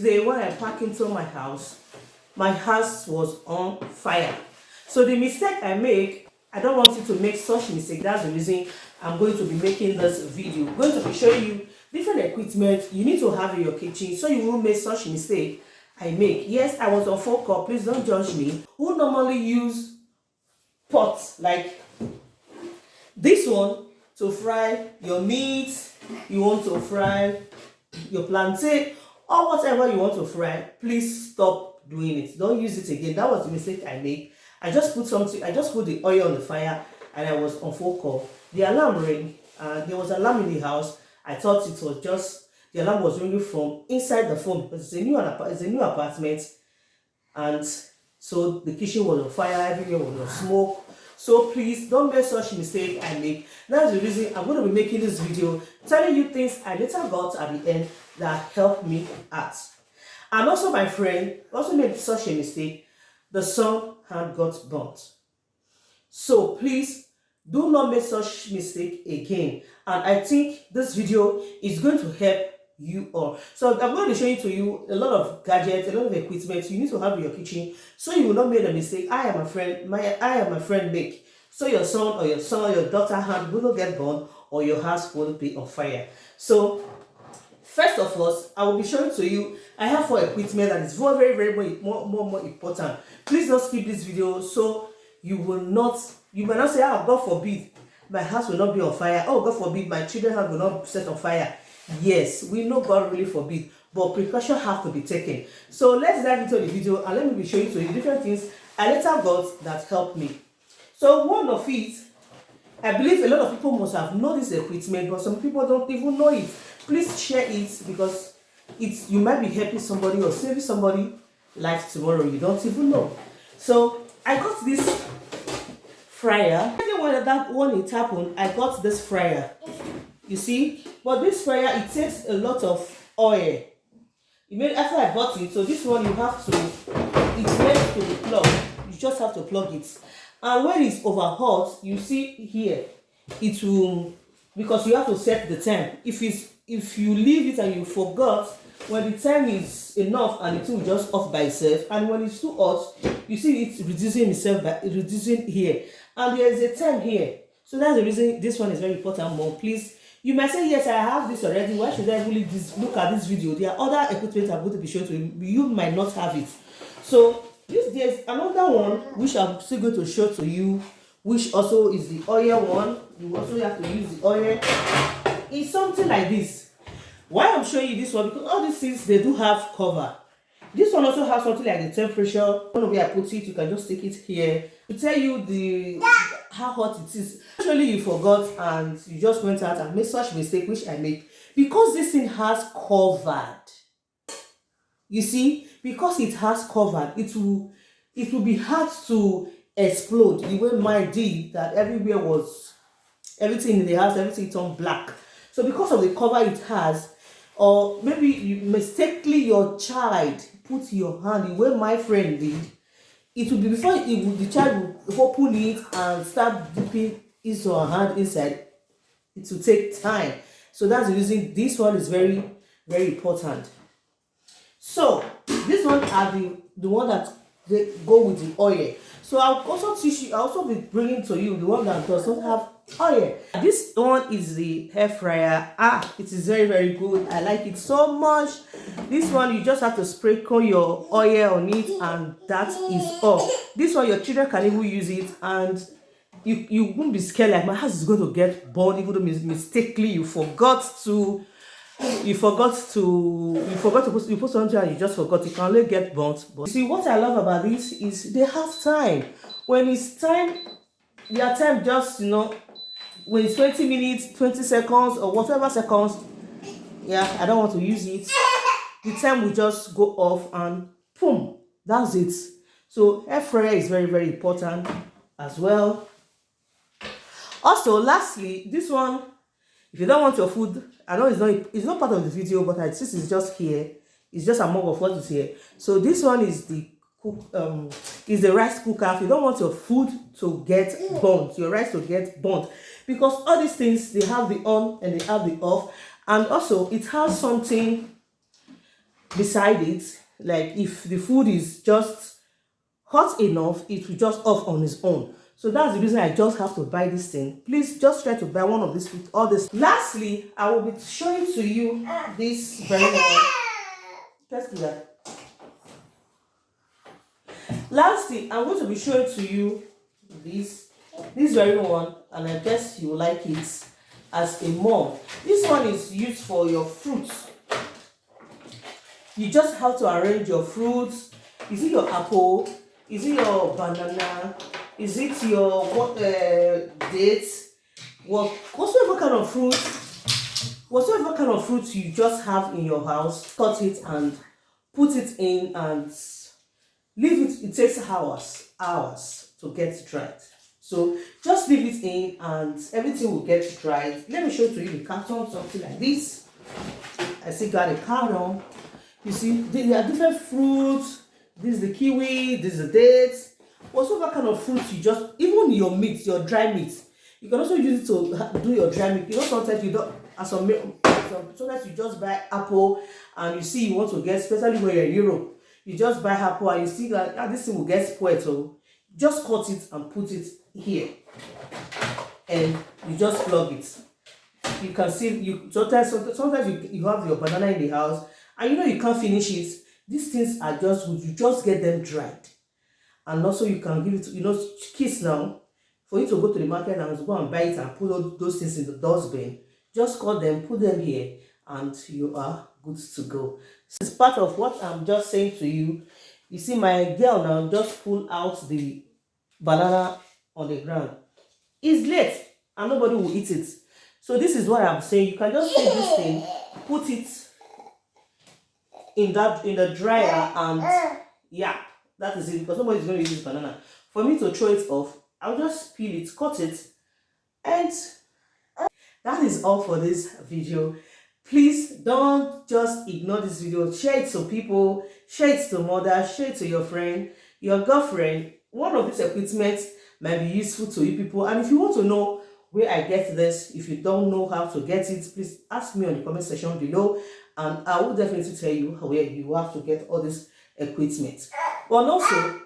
day when I packed into my house was on fire. So the mistake I make, I don't want you to make such mistake. That's the reason I'm going to be making this video. I'm going to be showing you different equipment you need to have in your kitchen so you won't make such mistake I make. Yes, I was on phone call. Please don't judge me. Who normally use pots like this one to fry your meat, you want to fry your plantain or whatever you want to fry, please stop doing it. Don't use it again. That was the mistake I made. I just put the oil on the fire and I was on phone call. The alarm rang. There was an alarm in the house. I thought it was just the alarm was ringing from inside the phone because it's a new apartment, and so the kitchen was on fire, everywhere was on smoke. So please don't make such mistake I make. That's the reason I'm going to be making this video, telling you things I later got at the end that helped me out. And also my friend also made such a mistake. The sun had got burnt. So please do not make such mistake again. And I think this video is going to help you all. So I'm going to be showing to you a lot of gadgets, a lot of equipment you need to have in your kitchen so you will not make a mistake I am a friend make. So your son or your daughter hand will not get burned or your house will be on fire. So first of all, I will be showing to you I have 4 equipment that is very more important. Please don't skip this video so you will not say, oh, God forbid my house will not be on fire. Oh, God forbid my children's house will not set on fire. Yes, we know God really forbid, but precautions have to be taken. So let's dive into the video and let me be showing to you different things I later got that helped me. So one of it, I believe a lot of people must have known this equipment, but some people don't even know it. Please share it because you might be helping somebody or saving somebody life tomorrow. You don't even know. So I got this fryer. When that one it happened, I got this fryer. You see, but this fryer it takes a lot of oil. After I bought it, so this one you have to, it's meant to be plugged. You just have to plug it. And when it's over hot, you see here, it will, because you have to set the time. If you leave it and you forgot, when the time is enough and it will just off by itself, and when it's too hot, you see it's reducing here, and there is a time here. So that's the reason this one is very important. Mom, please. You might say, yes, I have this already. Why should I really look at this video? There are other equipment I'm going to be showing to you. You might not have it. So there's another one which I'm still going to show to you, which also is the oil one. You also have to use the oil. It's something like this. Why I'm showing you this one? Because all these things, they do have cover. This one also has something like the temperature. One way I put it, you can just stick it here to tell you how hot it is. Actually, you forgot and you just went out and made such mistake, which I make. Because this thing has covered. You see, because it has covered, it will be hard to explode the way mine did, that everything in the house, everything turned black. So because of the cover it has, or maybe you mistakenly your child put your hand the way my friend did, it will be before the child will open it and start dipping his or her hand inside, it will take time. So that's the reason this one is very important. So this one are the one that they go with the oil. So I'll also teach you, I'll also be bringing to you the one that does not have oil. This one is the air fryer. It is very good. I like it so much. This one you just have to sprinkle your oil on it and that is all. This one your children can even use it and you won't be scared like my house is going to get burned even though mistakenly you forgot to put something and you just forgot. You can only get burnt. But you see, what I love about this is they have time. When it's time, their time just, when it's 20 minutes, 20 seconds, or whatever seconds, I don't want to use it. The time will just go off and boom, that's it. So air fryer is very important as well. Also, lastly, this one, if you don't want your food, I know it's not part of the video, but this is just here. It's just among of what is here. So this one is the rice cooker. If you don't want your food to get burnt, your rice to get burnt, because all these things, they have the on and they have the off, and also it has something beside it. Like if the food is just hot enough, it will just off on its own. So that's the reason I just have to buy this thing. Please just try to buy one of these with all this. Lastly, I will be showing to you this very one. Let's do that. Lastly, I'm going to be showing to you this very one, and I guess you will like it as a mom. This one is used for your fruits. You just have to arrange your fruits. Is it your apple? Is it your banana? Is it your dates? Whatsoever kind of fruit you just have in your house, cut it and put it in and leave it. It takes hours to get dried. So just leave it in and everything will get dried. Let me show to you the carton, something like this. I still got a carton. You see, there are different fruits. This is the kiwi, this is the dates. Whatsoever kind of fruit you just, even your meat, your dry meat, you can also use it to do your dry meat. You know, sometimes you don't, sometimes you just buy apple and you see you want to get, especially when you're in Europe, you just buy apple and you see that this thing will get spoiled. So just cut it and put it here, and you just plug it. You can see sometimes you have your banana in the house and you know you can't finish it. These things are just good. You just get them dried. And also you can give it to, kids now, for you to go to the market and go and buy it and put all those things in the dustbin. Just cut them, put them here, and you are good to go. This is part of what I'm just saying to you. You see, my girl now just pull out the banana on the ground. It's late and nobody will eat it. So this is what I'm saying. You can just take this thing, put it in the dryer, and yeah, that is it, because nobody's going to use this banana. For me to throw it off, I'll just peel it, cut it, and that is all for this video. Please don't just ignore this video. Share it to people, share it to mother, share it to your friend, your girlfriend. One of these equipment might be useful to you people. And if you want to know where I get this, if you don't know how to get it, please ask me on the comment section below, and I will definitely tell you where you have to get all this equipment. But also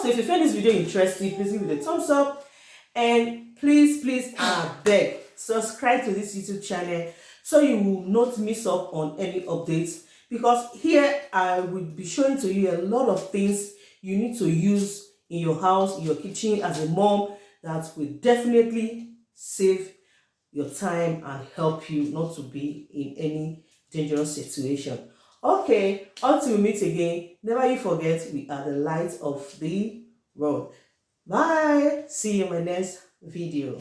if you find this video interesting, please give it a thumbs up, and please I beg, subscribe to this YouTube channel so you will not miss up on any updates, because here I will be showing to you a lot of things you need to use in your house, in your kitchen as a mom, that will definitely save your time and help you not to be in any dangerous situation. Okay, until we meet again, never you forget, we are the light of the world. Bye. See you in my next video.